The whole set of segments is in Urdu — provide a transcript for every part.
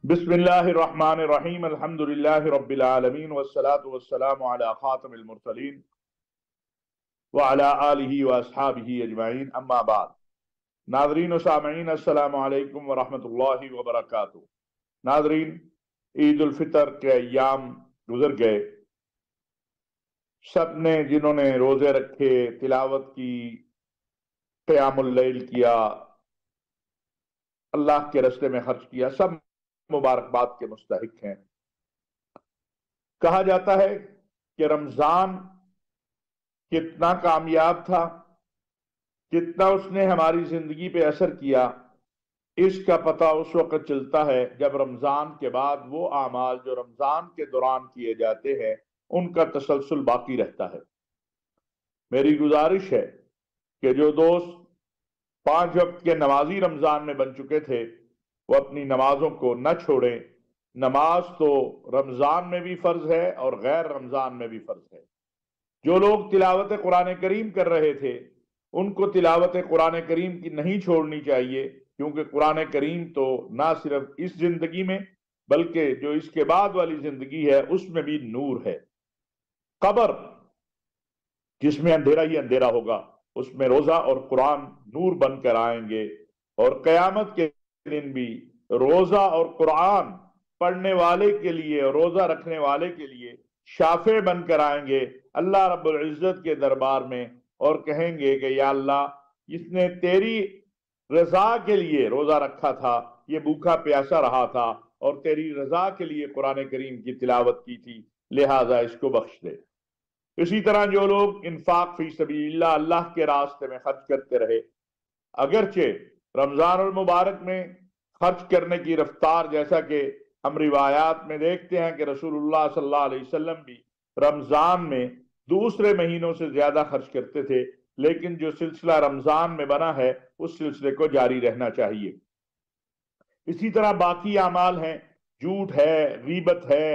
بسم اللہ الرحمن الرحیم الحمدللہ رب العالمین والصلاة والسلام علی خاتم المرسلین وعلی آلہ واصحابہ اجمعین، اما بعد۔ ناظرین و سامعین، السلام علیکم ورحمۃ اللہ وبرکاتہ۔ ناظرین، عید الفطر کے ایام گزر گئے۔ سب نے، جنہوں نے روزے رکھے، تلاوت کی، قیام اللیل کیا، اللہ کے راستے میں خرچ کیا، سب مبارکباد کے مستحق ہیں۔ کہا جاتا ہے کہ رمضان کتنا کامیاب تھا، کتنا اس نے ہماری زندگی پہ اثر کیا، اس کا پتہ اس وقت چلتا ہے جب رمضان کے بعد وہ اعمال جو رمضان کے دوران کیے جاتے ہیں ان کا تسلسل باقی رہتا ہے۔ میری گزارش ہے کہ جو دوست 5 وقت کے نمازی رمضان میں بن چکے تھے وہ اپنی نمازوں کو نہ چھوڑیں۔ نماز تو رمضان میں بھی فرض ہے اور غیر رمضان میں بھی فرض ہے۔ جو لوگ تلاوت قرآن کریم کر رہے تھے ان کو تلاوت قرآن کریم کی نہیں چھوڑنی چاہیے، کیونکہ قرآن کریم تو نہ صرف اس زندگی میں بلکہ جو اس کے بعد والی زندگی ہے اس میں بھی نور ہے۔ قبر جس میں اندھیرا ہی اندھیرا ہوگا اس میں روزہ اور قرآن نور بن کر آئیں گے، اور قیامت کے دن بھی روزہ اور قرآن پڑھنے والے کے لیے، روزہ رکھنے والے کے لیے شافع بن کر آئیں گے اللہ رب العزت کے دربار میں، اور کہیں گے کہ یا اللہ، اس نے تیری رضا کے لیے روزہ رکھا تھا، یہ بھوکا پیاسا رہا تھا اور تیری رضا کے لیے قرآن کریم کی تلاوت کی تھی، لہذا اس کو بخش دے۔ اسی طرح جو لوگ انفاق فی سبیل اللہ، اللہ کے راستے میں خرچ کرتے رہے، اگرچہ رمضان المبارک میں خرچ کرنے کی رفتار، جیسا کہ ہم روایات میں دیکھتے ہیں کہ رسول اللہ صلی اللہ علیہ وسلم بھی رمضان میں دوسرے مہینوں سے زیادہ خرچ کرتے تھے، لیکن جو سلسلہ رمضان میں بنا ہے اس سلسلے کو جاری رہنا چاہیے۔ اسی طرح باقی اعمال ہیں، جھوٹ ہے، غیبت ہے،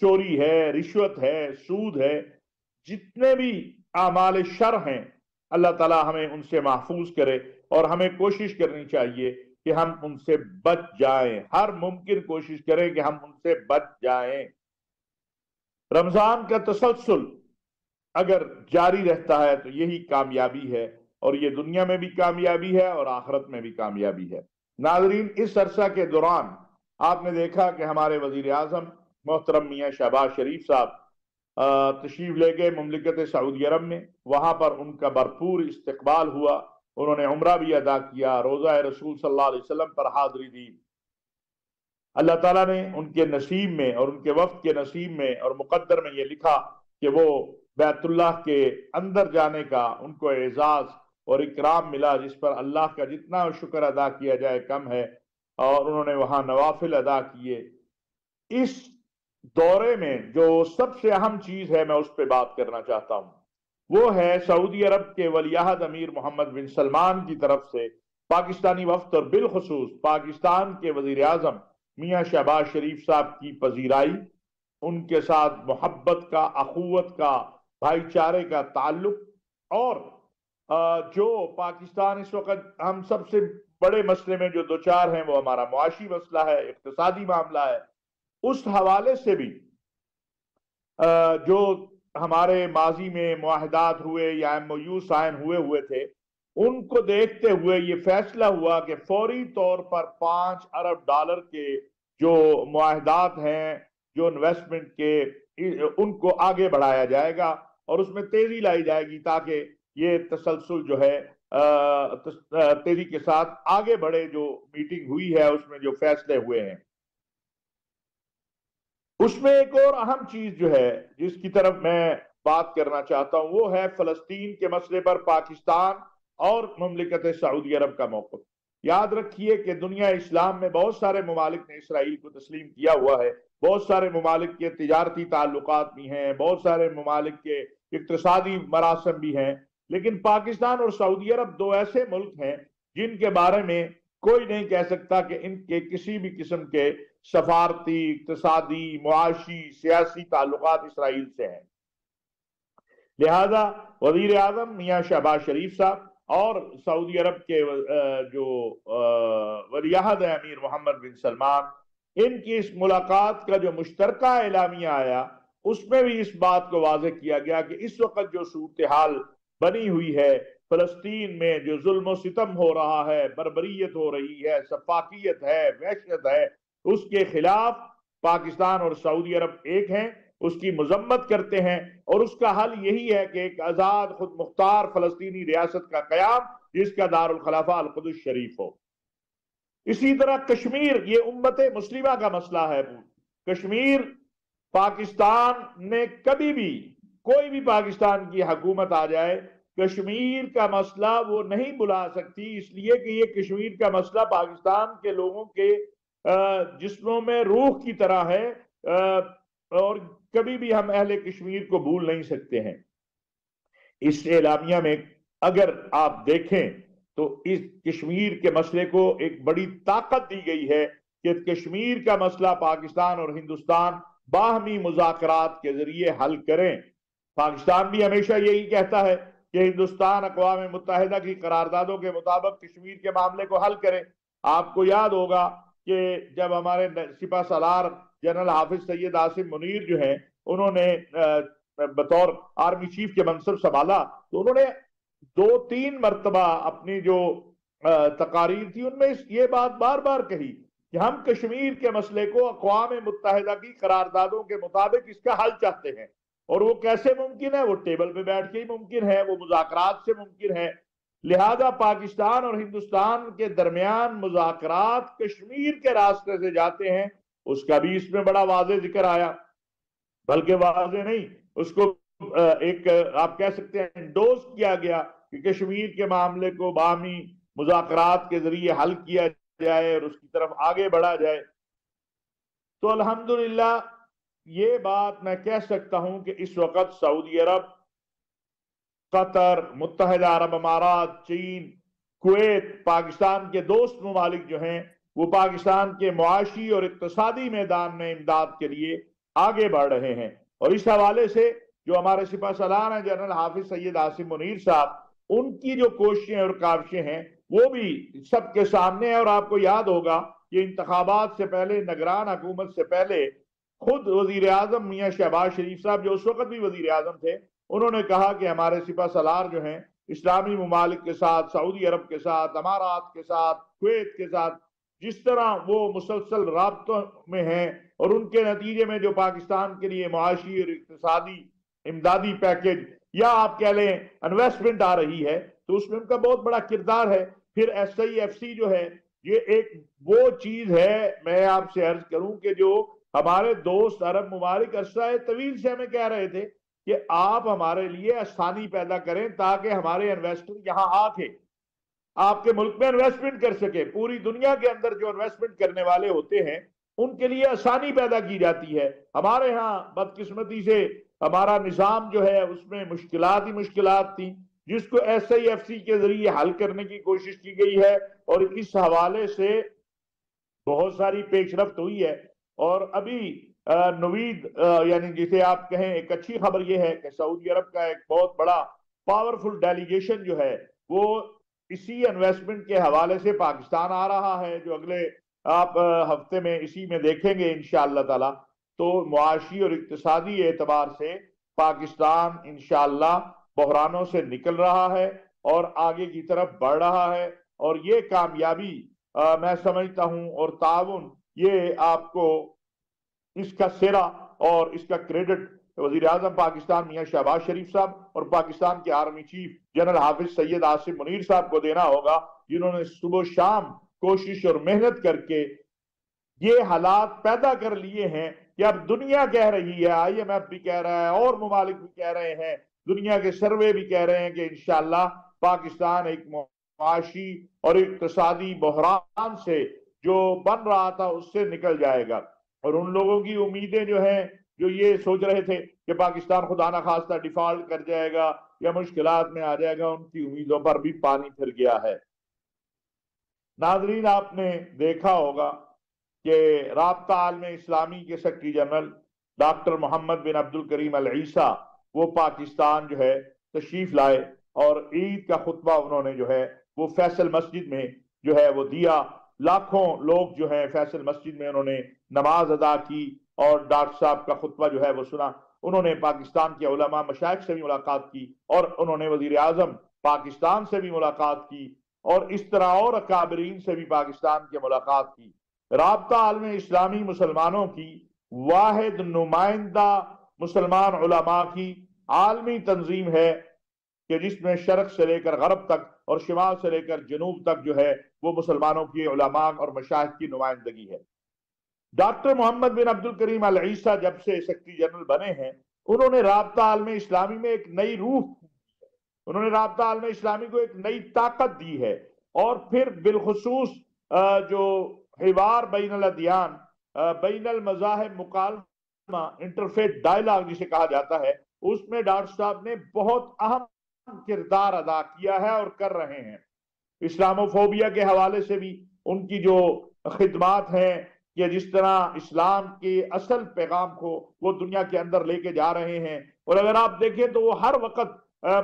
چوری ہے، رشوت ہے، سود ہے، جتنے بھی اعمال شر ہیں اللہ تعالی ہمیں ان سے محفوظ کرے، اور ہمیں کوشش کرنی چاہیے کہ ہم ان سے بچ جائیں، ہر ممکن کوشش کریں کہ ہم ان سے بچ جائیں۔ رمضان کا تسلسل اگر جاری رہتا ہے تو یہی کامیابی ہے، اور یہ دنیا میں بھی کامیابی ہے اور آخرت میں بھی کامیابی ہے۔ ناظرین، اس عرصہ کے دوران آپ نے دیکھا کہ ہمارے وزیر اعظم محترم میاں شہباز شریف صاحب تشریف لے گئے مملکت سعودی عرب میں، وہاں پر ان کا بھرپور استقبال ہوا، انہوں نے عمرہ بھی ادا کیا، روضہ رسول صلی اللہ علیہ وسلم پر حاضری دی۔ اللہ تعالیٰ نے ان کے نصیب میں اور ان کے وفد کے نصیب میں اور مقدر میں یہ لکھا کہ وہ بیت اللہ کے اندر جانے کا ان کو اعزاز اور اکرام ملا، جس پر اللہ کا جتنا شکر ادا کیا جائے کم ہے، اور انہوں نے وہاں نوافل ادا کیے۔ اس دورے میں جو سب سے اہم چیز ہے میں اس پہ بات کرنا چاہتا ہوں، وہ ہے سعودی عرب کے ولیعہد امیر محمد بن سلمان کی طرف سے پاکستانی وفد اور بالخصوص پاکستان کے وزیر اعظم میاں شہباز شریف صاحب کی پذیرائی، ان کے ساتھ محبت کا، اخوت کا، بھائی چارے کا تعلق، اور جو پاکستان اس وقت ہم سب سے بڑے مسئلے میں جو دوچار ہیں وہ ہمارا معاشی مسئلہ ہے، اقتصادی معاملہ ہے، اس حوالے سے بھی جو ہمارے ماضی میں معاہدات ہوئے یا MOU سائن ہوئے تھے، ان کو دیکھتے ہوئے یہ فیصلہ ہوا کہ فوری طور پر $5 ارب کے جو معاہدات ہیں، جو انویسٹمنٹ کے، ان کو آگے بڑھایا جائے گا اور اس میں تیزی لائی جائے گی تاکہ یہ تسلسل جو ہے تیزی کے ساتھ آگے بڑھے۔ جو میٹنگ ہوئی ہے اس میں جو فیصلے ہوئے ہیں اس میں ایک اور اہم چیز جو ہے جس کی طرف میں بات کرنا چاہتا ہوں وہ ہے فلسطین کے مسئلے پر پاکستان اور مملکت سعودی عرب کا موقف۔ یاد رکھیے کہ دنیا اسلام میں بہت سارے ممالک نے اسرائیل کو تسلیم کیا ہوا ہے، بہت سارے ممالک کے تجارتی تعلقات بھی ہیں، بہت سارے ممالک کے اقتصادی مراسم بھی ہیں، لیکن پاکستان اور سعودی عرب دو ایسے ملک ہیں جن کے بارے میں کوئی نہیں کہہ سکتا کہ ان کے کسی بھی قسم کے سفارتی، اقتصادی، معاشی، سیاسی تعلقات اسرائیل سے ہیں۔ لہذا وزیر اعظم میاں شہباز شریف صاحب اور سعودی عرب کے جو ولیعہد ہیں امیر محمد بن سلمان، ان کی اس ملاقات کا جو مشترکہ اعلامیہ آیا اس میں بھی اس بات کو واضح کیا گیا کہ اس وقت جو صورتحال بنی ہوئی ہے فلسطین میں، جو ظلم و ستم ہو رہا ہے، بربریت ہو رہی ہے، سفاکیت ہے، وحشت ہے، اس کے خلاف پاکستان اور سعودی عرب ایک ہیں، اس کی مذمت کرتے ہیں، اور اس کا حل یہی ہے کہ ایک آزاد خود مختار فلسطینی ریاست کا قیام جس کا دارالخلافہ القدس شریف ہو۔ اسی طرح کشمیر، یہ امت مسلمہ کا مسئلہ ہے۔ کشمیر پاکستان نے کبھی بھی، کوئی بھی پاکستان کی حکومت آ جائے، کشمیر کا مسئلہ وہ نہیں بلا سکتی، اس لیے کہ یہ کشمیر کا مسئلہ پاکستان کے لوگوں کے جسموں میں روح کی طرح ہے، اور کبھی بھی ہم اہل کشمیر کو بھول نہیں سکتے ہیں۔ اس اعلامیہ میں اگر آپ دیکھیں تو اس کشمیر کے مسئلے کو ایک بڑی طاقت دی گئی ہے کہ کشمیر کا مسئلہ پاکستان اور ہندوستان باہمی مذاکرات کے ذریعے حل کریں۔ پاکستان بھی ہمیشہ یہی کہتا ہے کہ ہندوستان اقوام متحدہ کی قراردادوں کے مطابق کشمیر کے معاملے کو حل کرے۔ آپ کو یاد ہوگا کہ جب ہمارے سپہ سالار جنرل حافظ سید عاصم منیر جو ہیں، انہوں نے بطور آرمی چیف کے منصب سنبھالا تو انہوں نے 2-3 مرتبہ اپنی جو تقاریر تھی ان میں یہ بات بار بار کہی کہ ہم کشمیر کے مسئلے کو اقوام متحدہ کی قراردادوں کے مطابق اس کا حل چاہتے ہیں، اور وہ کیسے ممکن ہے؟ وہ ٹیبل پہ بیٹھ کے ہی ممکن ہے، وہ مذاکرات سے ممکن ہے۔ لہذا پاکستان اور ہندوستان کے درمیان مذاکرات کشمیر کے راستے سے جاتے ہیں، اس کا بھی اس میں بڑا واضح ذکر آیا، بلکہ واضح نہیں، اس کو ایک آپ کہہ سکتے ہیں انڈوز کیا گیا کہ کشمیر کے معاملے کو باہمی مذاکرات کے ذریعے حل کیا جائے اور اس کی طرف آگے بڑھا جائے۔ تو الحمدللہ یہ بات میں کہہ سکتا ہوں کہ اس وقت سعودی عرب، قطر، متحدہ عرب امارات، چین، کویت، پاکستان کے دوست ممالک جو ہیں وہ پاکستان کے معاشی اور اقتصادی میدان میں امداد کے لیے آگے بڑھ رہے ہیں، اور اس حوالے سے جو ہمارے سپہ سالار ہیں جنرل حافظ سید عاصم منیر صاحب، ان کی جو کوششیں اور کاوشیں ہیں وہ بھی سب کے سامنے ہے۔ اور آپ کو یاد ہوگا کہ انتخابات سے پہلے، نگران حکومت سے پہلے، خود وزیر اعظم میاں شہباز شریف صاحب جو اس وقت بھی وزیر اعظم تھے، انہوں نے کہا کہ ہمارے سپہ سالار جو ہیں اسلامی ممالک کے ساتھ، سعودی عرب کے ساتھ، امارات کے ساتھ، کویت کے ساتھ جس طرح وہ مسلسل رابطوں میں ہیں، اور ان کے نتیجے میں جو پاکستان کے لیے معاشی اور اقتصادی امدادی پیکج یا آپ کہہ لیں انویسٹمنٹ آ رہی ہے، تو اس میں ان کا بہت بڑا کردار ہے۔ پھر SIFC جو ہے، یہ ایک وہ چیز ہے، میں آپ سے عرض کروں کہ جو ہمارے دوست عرب ممالک عرصہ طویل سے ہمیں کہہ رہے تھے کہ آپ ہمارے لیے آسانی پیدا کریں تاکہ ہمارے انویسٹر یہاں آ کے آپ کے ملک میں انویسٹمنٹ کر سکے۔ پوری دنیا کے اندر جو انویسٹمنٹ کرنے والے ہوتے ہیں ان کے لیے آسانی پیدا کی جاتی ہے۔ ہمارے ہاں بدقسمتی سے ہمارا نظام جو ہے اس میں مشکلات ہی مشکلات تھیں، جس کو SIFC کے ذریعے حل کرنے کی کوشش کی گئی ہے، اور اس حوالے سے بہت ساری پیش رفت ہوئی ہے۔ اور ابھی نوید یعنی جسے آپ کہیں ایک اچھی خبر یہ ہے کہ سعودی عرب کا ایک بہت بڑا پاورفل ڈیلیگیشن جو ہے وہ اسی انویسٹمنٹ کے حوالے سے پاکستان آ رہا ہے، جو اگلے آپ ہفتے میں اسی میں دیکھیں گے انشاءاللہ تعالی۔ تو معاشی اور اقتصادی اعتبار سے پاکستان انشاءاللہ بحرانوں سے نکل رہا ہے اور آگے کی طرف بڑھ رہا ہے، اور یہ کامیابی میں سمجھتا ہوں اور تعاون، یہ آپ کو اس کا سرا اور اس کا کریڈٹ وزیر اعظم پاکستان میاں شہباز شریف صاحب اور پاکستان کے آرمی چیف جنرل حافظ سید عاصم منیر صاحب کو دینا ہوگا، جنہوں نے صبح و شام کوشش اور محنت کر کے یہ حالات پیدا کر لیے ہیں کہ اب دنیا کہہ رہی ہے، IMF بھی کہہ رہا ہے اور ممالک بھی کہہ رہے ہیں، دنیا کے سروے بھی کہہ رہے ہیں کہ انشاءاللہ پاکستان ایک معاشی اور اقتصادی بحران سے جو بن رہا تھا اس سے نکل جائے گا۔ اور ان لوگوں کی امیدیں جو ہیں، جو یہ سوچ رہے تھے کہ پاکستان خدا نخواستہ ڈیفالٹ کر جائے گا یا مشکلات میں آ جائے گا، ان کی امیدوں پر بھی پانی پھر گیا ہے۔ ناظرین، آپ نے دیکھا ہوگا کہ رابطہ عالم اسلامی کے سیکرٹری جنرل ڈاکٹر محمد بن عبد الکریم العیسیٰ وہ پاکستان جو ہے تشریف لائے، اور عید کا خطبہ انہوں نے جو ہے وہ فیصل مسجد میں جو ہے وہ دیا. لاکھوں لوگ جو ہے فیصل مسجد میں انہوں نے نماز ادا کی اور ڈاکٹر صاحب کا خطبہ جو ہے وہ سنا. انہوں نے پاکستان کے علماء مشائخ سے بھی ملاقات کی اور انہوں نے وزیر اعظم پاکستان سے بھی ملاقات کی اور اس طرح اور اکابرین سے بھی پاکستان کی ملاقات کی. رابطہ عالم اسلامی مسلمانوں کی واحد نمائندہ مسلمان علماء کی عالمی تنظیم ہے کہ جس میں شرق سے لے کر غرب تک اور شمال سے لے کر جنوب تک جو ہے وہ مسلمانوں کی علماء اور مشائخ کی نمائندگی ہے. ڈاکٹر محمد بن عبد الکریم العیسیٰ جب سے سیکرٹری جنرل بنے ہیں انہوں نے رابطہ عالم اسلامی میں ایک نئی روح، انہوں نے رابطہ عالم اسلامی کو ایک نئی طاقت دی ہے. اور پھر بالخصوص جو حوار بین الادیان، بین المذاہب مکالمہ، انٹرفیتھ ڈائلاگ جسے کہا جاتا ہے، اس میں ڈاکٹر صاحب نے بہت اہم کردار ادا کیا ہے اور کر رہے ہیں. اسلاموفوبیا کے حوالے سے بھی ان کی جو خدمات ہیں کہ جس طرح اسلام کے اصل پیغام کو وہ دنیا کے اندر لے کے جا رہے ہیں. اور اگر آپ دیکھیں تو وہ ہر وقت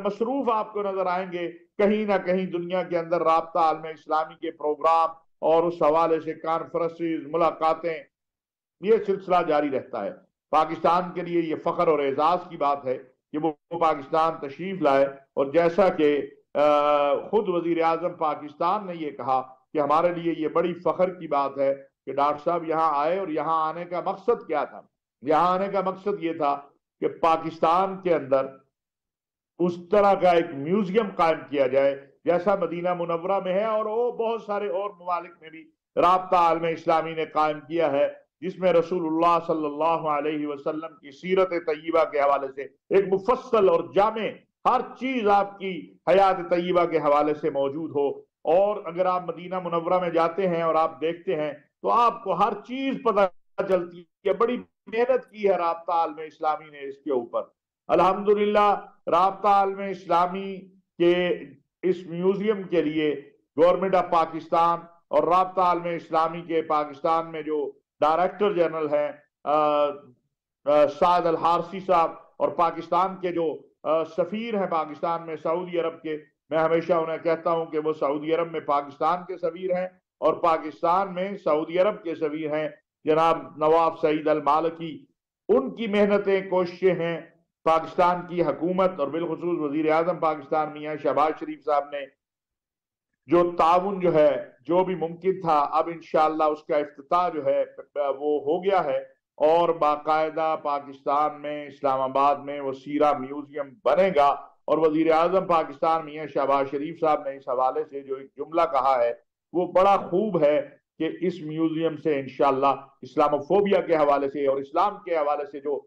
مصروف آپ کو نظر آئیں گے، کہیں نہ کہیں دنیا کے اندر رابطہ عالم اسلامی کے پروگرام اور اس حوالے سے کانفرنسز، ملاقاتیں، یہ سلسلہ جاری رہتا ہے. پاکستان کے لیے یہ فخر اور اعزاز کی بات ہے کہ وہ پاکستان تشریف لائے. اور جیسا کہ خود وزیر اعظم پاکستان نے یہ کہا کہ ہمارے لیے یہ بڑی فخر کی بات ہے کہ ڈاکٹر صاحب یہاں آئے، اور یہاں آنے کا مقصد کیا تھا؟ یہاں آنے کا مقصد یہ تھا کہ پاکستان کے اندر اس طرح کا ایک میوزیم قائم کیا جائے جیسا مدینہ منورہ میں ہے اور وہ بہت سارے اور ممالک میں بھی رابطہ عالم اسلامی نے قائم کیا ہے، جس میں رسول اللہ صلی اللہ علیہ وسلم کی سیرت طیبہ کے حوالے سے ایک مفصل اور جامع ہر چیز آپ کی حیات طیبہ کے حوالے سے موجود ہو. اور اگر آپ مدینہ منورہ میں جاتے ہیں اور آپ دیکھتے ہیں تو آپ کو ہر چیز پتہ چلتی ہے. بڑی محنت کی ہے رابطہ عالم اسلامی نے اس کے اوپر. الحمدللہ رابطہ عالم اسلامی کے اس میوزیم کے لیے گورنمنٹ آف پاکستان اور رابطہ عالم اسلامی کے پاکستان میں جو ڈائریکٹر جنرل ہیں سعد الحارثی صاحب، اور پاکستان کے جو سفیر ہیں پاکستان میں سعودی عرب کے، میں ہمیشہ انہیں کہتا ہوں کہ وہ سعودی عرب میں پاکستان کے سفیر ہیں اور پاکستان میں سعودی عرب کے سفیر ہیں، جناب نواب سعید المالکی. ان کی محنتیں، کوششیں ہیں. پاکستان کی حکومت اور بالخصوص وزیر اعظم پاکستان میاں شہباز شریف صاحب نے جو تعاون جو ہے جو بھی ممکن تھا، اب انشاءاللہ اس کا افتتاح جو ہے وہ ہو گیا ہے اور باقاعدہ پاکستان میں اسلام آباد میں وہ سیرہ میوزیم بنے گا. اور وزیر اعظم پاکستان میاں شہباز شریف صاحب نے اس حوالے سے جو ایک جملہ کہا ہے وہ بڑا خوب ہے کہ اس میوزیم سے انشاءاللہ اسلاموفوبیا کے حوالے سے اور اسلام کے حوالے سے جو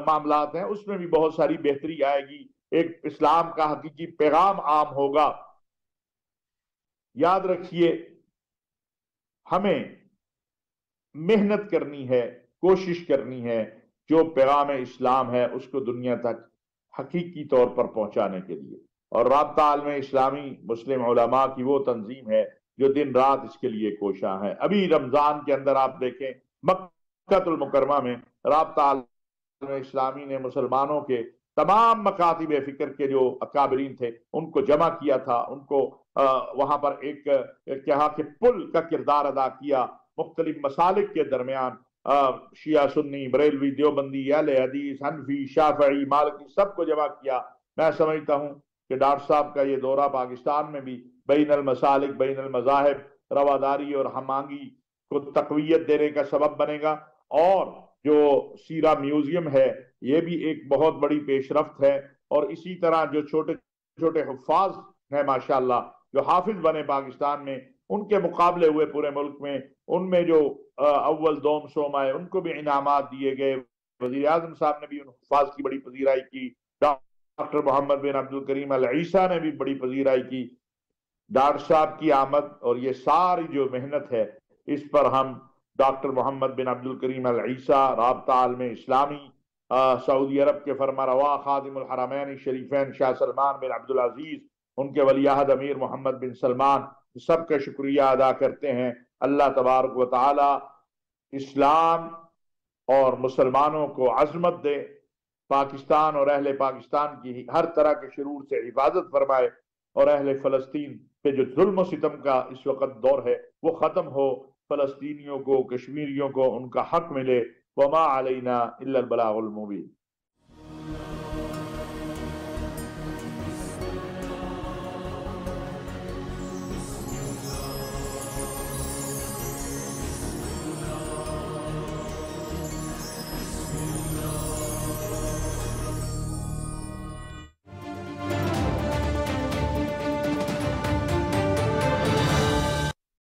معاملات ہیں اس میں بھی بہت ساری بہتری آئے گی، ایک اسلام کا حقیقی پیغام عام ہوگا. یاد رکھیے ہمیں محنت کرنی ہے، کوشش کرنی ہے، جو پیغام اسلام ہے اس کو دنیا تک حقیقی طور پر پہنچانے کے لیے. اور رابطہ عالم اسلامی مسلم علماء کی وہ تنظیم ہے جو دن رات اس کے لیے کوشاں ہے. ابھی رمضان کے اندر آپ دیکھیں مکہ المکرمہ میں رابطہ عالم اسلامی نے مسلمانوں کے تمام مکاتب فکر کے جو اکابرین تھے ان کو جمع کیا تھا، ان کو وہاں پر ایک کہا کہ پل کا کردار ادا کیا مختلف مسالک کے درمیان، شیعہ سنی، بریلوی، دیوبندی، اہل حدیث، حنفی، شافعی، مالکی، سب کو جمع کیا. میں سمجھتا ہوں کہ ڈاکٹر صاحب کا یہ دورہ پاکستان میں بھی بین المسالک، بین المذاہب رواداری اور ہم آہنگی کو تقویت دینے کا سبب بنے گا. اور جو سیرہ میوزیم ہے یہ بھی ایک بہت بڑی پیش رفت ہے. اور اسی طرح جو چھوٹے چھوٹے حفاظ ہیں ماشاءاللہ جو حافظ بنے پاکستان میں، ان کے مقابلے ہوئے پورے ملک میں، ان میں جو اول دوم سوم آئے ان کو بھی انعامات دیے گئے. وزیر اعظم صاحب نے بھی ان حفاظ کی بڑی پذیرائی کی، ڈاکٹر محمد بن عبد الکریم العیسیٰ نے بھی بڑی پذیرائی کی. ڈاکٹر صاحب کی آمد اور یہ ساری جو محنت ہے اس پر ہم ڈاکٹر محمد بن عبد الکریم العیسیٰ، رابطہ عالم اسلامی، سعودی عرب کے فرما روا خادم الحرمین شریفین شاہ سلمان بن عبدالعزیز، ان کے ولی عہد امیر محمد بن سلمان، سب کا شکریہ ادا کرتے ہیں. اللہ تبارک و تعالی اسلام اور مسلمانوں کو عظمت دے، پاکستان اور اہل پاکستان کی ہر طرح کے شرور سے حفاظت فرمائے، اور اہل فلسطین پہ جو ظلم و ستم کا اس وقت دور ہے وہ ختم ہو، فلسطینیوں کو، کشمیریوں کو ان کا حق ملے۔ وما علینا الا البلاغ المبین۔